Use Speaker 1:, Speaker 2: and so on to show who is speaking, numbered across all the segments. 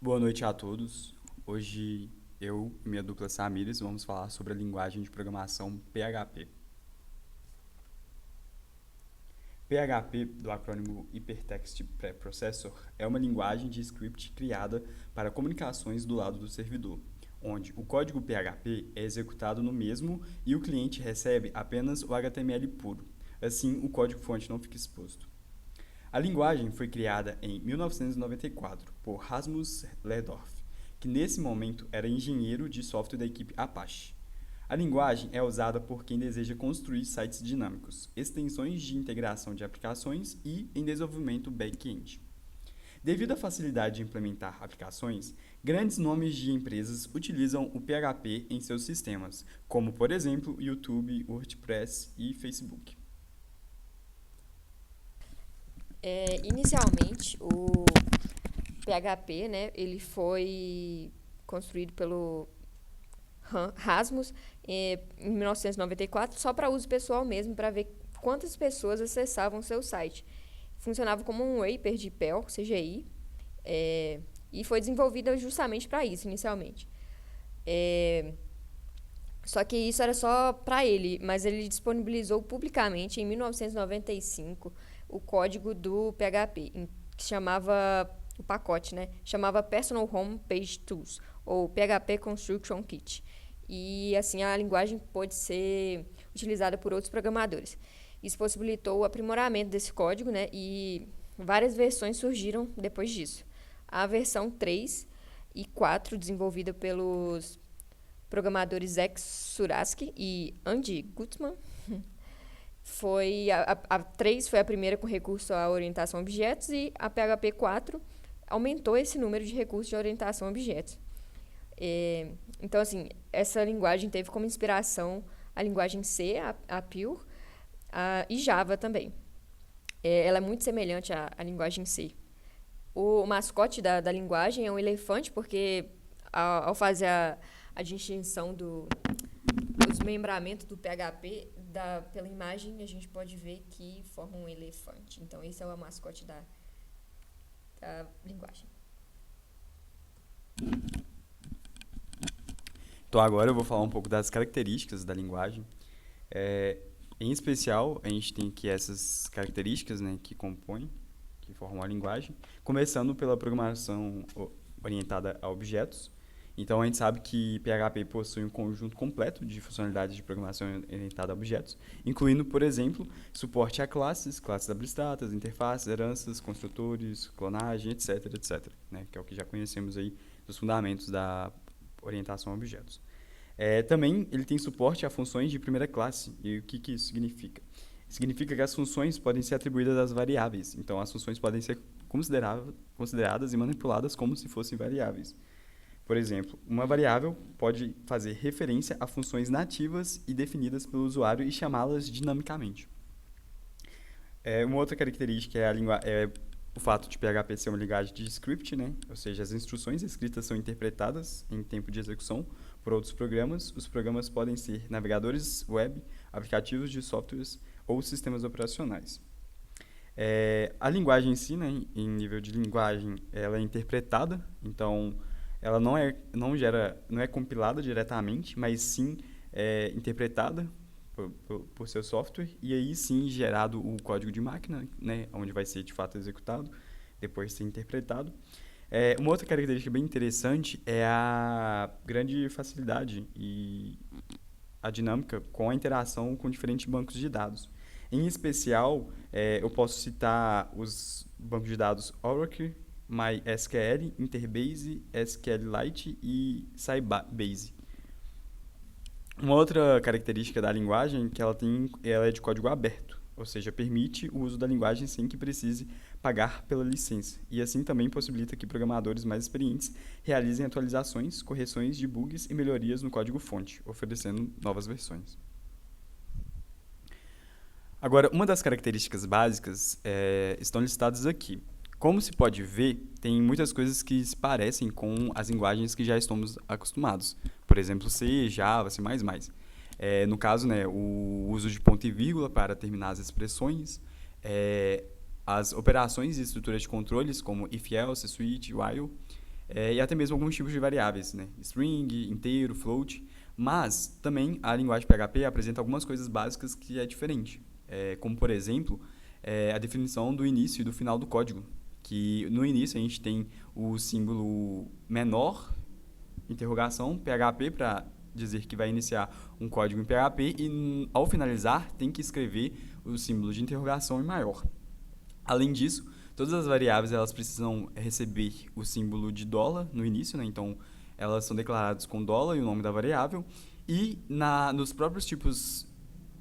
Speaker 1: Boa noite a todos. Hoje eu e minha dupla Samires vamos falar sobre a linguagem de programação PHP. PHP, do acrônimo Hypertext Preprocessor, é uma linguagem de script criada para comunicações do lado do servidor, onde o código PHP é executado no mesmo e o cliente recebe apenas o HTML puro. Assim, o código-fonte não fica exposto. A linguagem foi criada em 1994 por Rasmus Lerdorf, que nesse momento era engenheiro de software da equipe Apache. A linguagem é usada por quem deseja construir sites dinâmicos, extensões de integração de aplicações e em desenvolvimento back-end. Devido à facilidade de implementar aplicações, grandes nomes de empresas utilizam o PHP em seus sistemas, como por exemplo YouTube, WordPress e Facebook.
Speaker 2: Inicialmente, o PHP, né, ele foi construído pelo Rasmus em 1994, só para uso pessoal mesmo, para ver quantas pessoas acessavam seu site. Funcionava como um wrapper de Perl, CGI, é, e foi desenvolvida justamente para isso, inicialmente. É, Só que isso era só para ele, mas ele disponibilizou publicamente em 1995 o código do PHP, que chamava o pacote, né? Chamava Personal Home Page Tools, ou PHP Construction Kit. E assim a linguagem pôde ser utilizada por outros programadores. Isso possibilitou o aprimoramento desse código, né? E várias versões surgiram depois disso. A versão 3 e 4, desenvolvida pelos programadores Zach Suraski e Andy Gutmann. A 3 foi a primeira com recurso à orientação a objetos e a PHP 4 aumentou esse número de recursos de orientação a objetos. Então, assim, essa linguagem teve como inspiração a linguagem C, a Pure, e Java também. Ela é muito semelhante à linguagem C. O mascote da linguagem é um elefante, porque ao fazer a distinção do desmembramento do PHP, pela imagem a gente pode ver que forma um elefante. Então, esse é o mascote da linguagem.
Speaker 1: Então agora eu vou falar um pouco das características da linguagem. É, Em especial, a gente tem aqui essas características, né, que formam a linguagem, começando pela programação orientada a objetos. Então a gente sabe que PHP possui um conjunto completo de funcionalidades de programação orientada a objetos, incluindo, por exemplo, suporte a classes, classes abstratas, interfaces, heranças, construtores, clonagem, etc, etc, né, que é o que já conhecemos aí dos fundamentos da orientação a objetos. Também ele tem suporte a funções de primeira classe. E o que isso significa? Significa que as funções podem ser atribuídas às variáveis. Então, as funções podem ser consideradas e manipuladas como se fossem variáveis. Por exemplo, uma variável pode fazer referência a funções nativas e definidas pelo usuário e chamá-las dinamicamente. Uma outra característica é o fato de PHP ser uma linguagem de script, né? Ou seja, as instruções escritas são interpretadas em tempo de execução por outros programas. Os programas podem ser navegadores web, aplicativos de softwares ou sistemas operacionais. A linguagem em si, né, em nível de linguagem, ela é interpretada, então ela não é compilada diretamente, mas sim interpretada por seu software e aí sim gerado o código de máquina, né, onde vai ser de fato executado, depois de ser interpretado. Uma outra característica bem interessante é a grande facilidade e a dinâmica com a interação com diferentes bancos de dados. Em especial, eu posso citar os bancos de dados Oracle, MySQL, Interbase, SQLite e Sybase. Uma outra característica da linguagem é que ela é de código aberto, ou seja, permite o uso da linguagem sem que precise pagar pela licença, e assim também possibilita que programadores mais experientes realizem atualizações, correções de bugs e melhorias no código-fonte, oferecendo novas versões. Agora, uma das características básicas estão listadas aqui. Como se pode ver, tem muitas coisas que se parecem com as linguagens que já estamos acostumados. Por exemplo, C, Java, C++. No caso, né, o uso de ponto e vírgula para terminar as expressões, as operações e estruturas de controles, como if, else, switch, while, e até mesmo alguns tipos de variáveis, né? String, inteiro, float. Mas também a linguagem PHP apresenta algumas coisas básicas que é diferente, como por exemplo a definição do início e do final do código, que no início a gente tem o símbolo menor, interrogação, PHP, para dizer que vai iniciar um código em PHP e ao finalizar tem que escrever o símbolo de interrogação em maior. Além disso, todas as variáveis elas precisam receber o símbolo de dólar no início, né? Então elas são declaradas com dólar e o nome da variável, e nos próprios tipos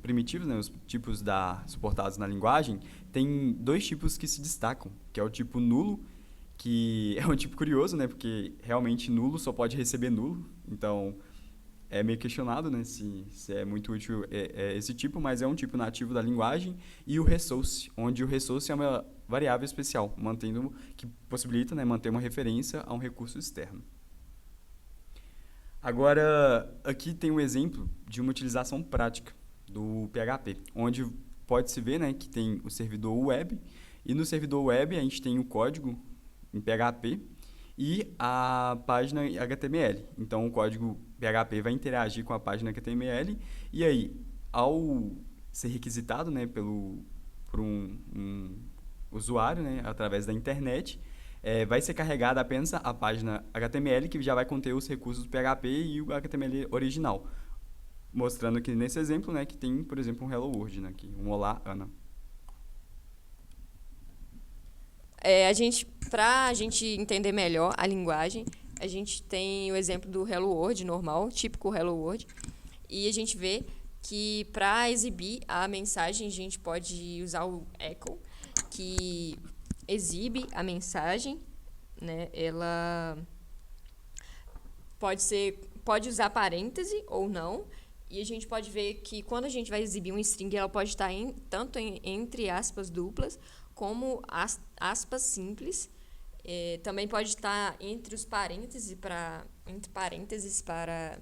Speaker 1: primitivos, né, os tipos suportados na linguagem, tem dois tipos que se destacam, que é o tipo nulo, que é um tipo curioso, né, porque realmente nulo só pode receber nulo, então é meio questionado, né, se é muito útil esse tipo, mas é um tipo nativo da linguagem, e o resource, onde o resource é uma variável especial, que possibilita, né, manter uma referência a um recurso externo. Agora, aqui tem um exemplo de uma utilização prática do PHP, onde pode-se ver, né, que tem o servidor web, e no servidor web a gente tem o código em PHP e a página HTML. Então, o código PHP vai interagir com a página HTML, e aí, ao ser requisitado, né, por um usuário, né, através da internet, vai ser carregada apenas a página HTML, que já vai conter os recursos do PHP e o HTML original. Mostrando aqui nesse exemplo, né, que tem, por exemplo, um Hello World, né, aqui, um Olá, Ana.
Speaker 2: Para a gente entender melhor a linguagem, a gente tem o exemplo do Hello World normal, típico Hello World, e a gente vê que para exibir a mensagem a gente pode usar o echo, que exibe a mensagem, né? Ela pode usar parêntese ou não, e a gente pode ver que quando a gente vai exibir um string, ela pode estar tanto entre aspas duplas como aspas simples. Também pode estar entre os parênteses para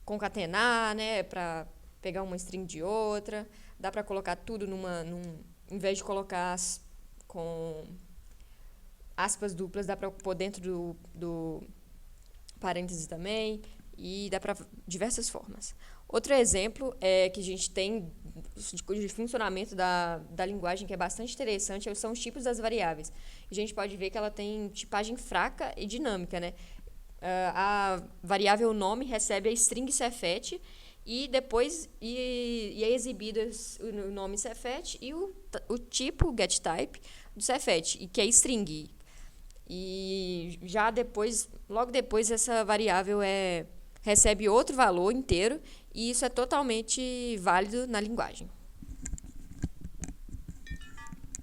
Speaker 2: concatenar, né? Para pegar uma string de outra. Dá para colocar tudo em vez de colocar com aspas duplas, dá para pôr dentro do parênteses também, e dá para diversas formas. Outro exemplo que a gente tem de funcionamento da linguagem que é bastante interessante são os tipos das variáveis. A gente pode ver que ela tem tipagem fraca e dinâmica, né? A variável nome recebe a string Cefet e depois é exibido o nome Cefet e o tipo getType do Cefet, que é string. E já logo depois, essa variável recebe outro valor inteiro, e isso é totalmente válido na linguagem.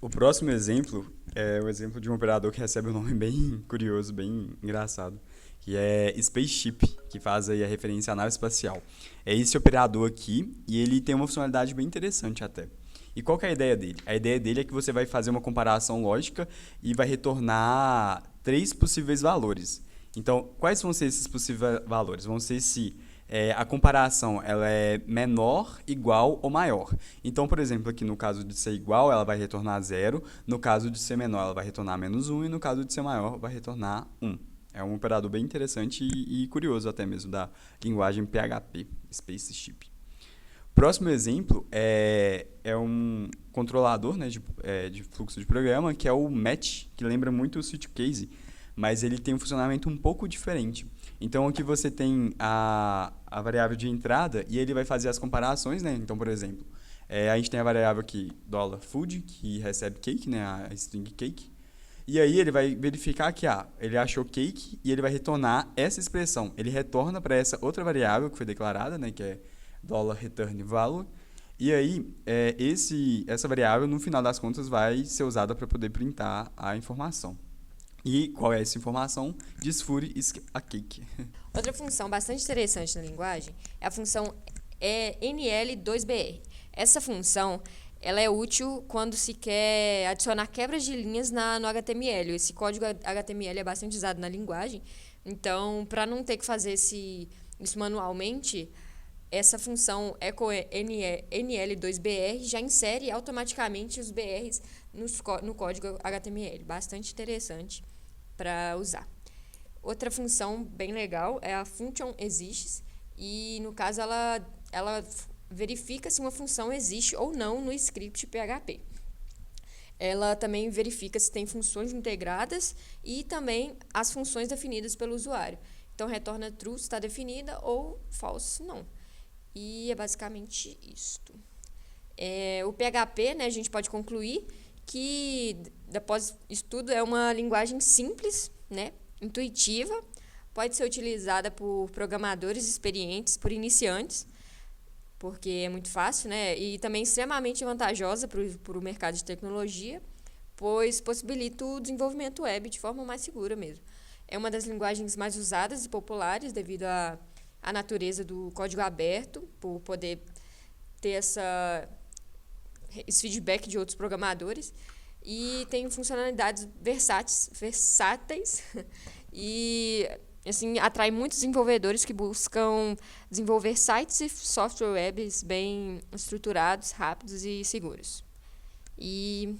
Speaker 1: O próximo exemplo é o exemplo de um operador que recebe um nome bem curioso, bem engraçado, que é Spaceship, que faz aí a referência à nave espacial. É esse operador aqui, e ele tem uma funcionalidade bem interessante até. E qual que é a ideia dele? A ideia dele é que você vai fazer uma comparação lógica e vai retornar 3 possíveis valores. Então, quais vão ser esses possíveis valores? Vão ser se a comparação ela é menor, igual ou maior. Então, por exemplo, aqui no caso de ser igual, ela vai retornar 0. No caso de ser menor, ela vai retornar -1. E no caso de ser maior, vai retornar 1. É um operador bem interessante e curioso até mesmo da linguagem PHP, Spaceship. Próximo exemplo é um controlador, né, de fluxo de programa, que é o Match, que lembra muito o Suitcase, mas ele tem um funcionamento um pouco diferente. Então, aqui você tem a variável de entrada e ele vai fazer as comparações, né? Então, por exemplo, a gente tem a variável aqui, $food, que recebe cake, né, a string cake. E aí ele vai verificar que ele achou cake e ele vai retornar essa expressão. Ele retorna para essa outra variável que foi declarada, né, que é $returnValue. E aí, essa variável, no final das contas, vai ser usada para poder printar a informação. E qual é essa informação? This food is a cake.
Speaker 2: Outra função bastante interessante na linguagem é a função NL2BR. Essa função ela é útil quando se quer adicionar quebras de linhas no HTML. Esse código HTML é bastante usado na linguagem. Então, para não ter que fazer isso manualmente, essa função NL2BR já insere automaticamente os BRs no código HTML. Bastante interessante para usar. Outra função bem legal é a function exists, e no caso ela verifica se uma função existe ou não no script PHP. Ela também verifica se tem funções integradas e também as funções definidas pelo usuário. Então, retorna true se está definida ou false não. E é basicamente isto. O PHP, né, a gente pode concluir que, após estudo, é uma linguagem simples, né, intuitiva, pode ser utilizada por programadores experientes, por iniciantes, porque é muito fácil, né, e também extremamente vantajosa para o mercado de tecnologia, pois possibilita o desenvolvimento web de forma mais segura mesmo. É uma das linguagens mais usadas e populares devido à natureza do código aberto, por poder ter esse feedback de outros programadores, e tem funcionalidades versáteis e assim atrai muitos desenvolvedores que buscam desenvolver sites e software webs bem estruturados, rápidos e seguros. E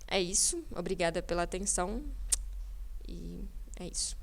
Speaker 2: é isso. Obrigada pela atenção. E é isso.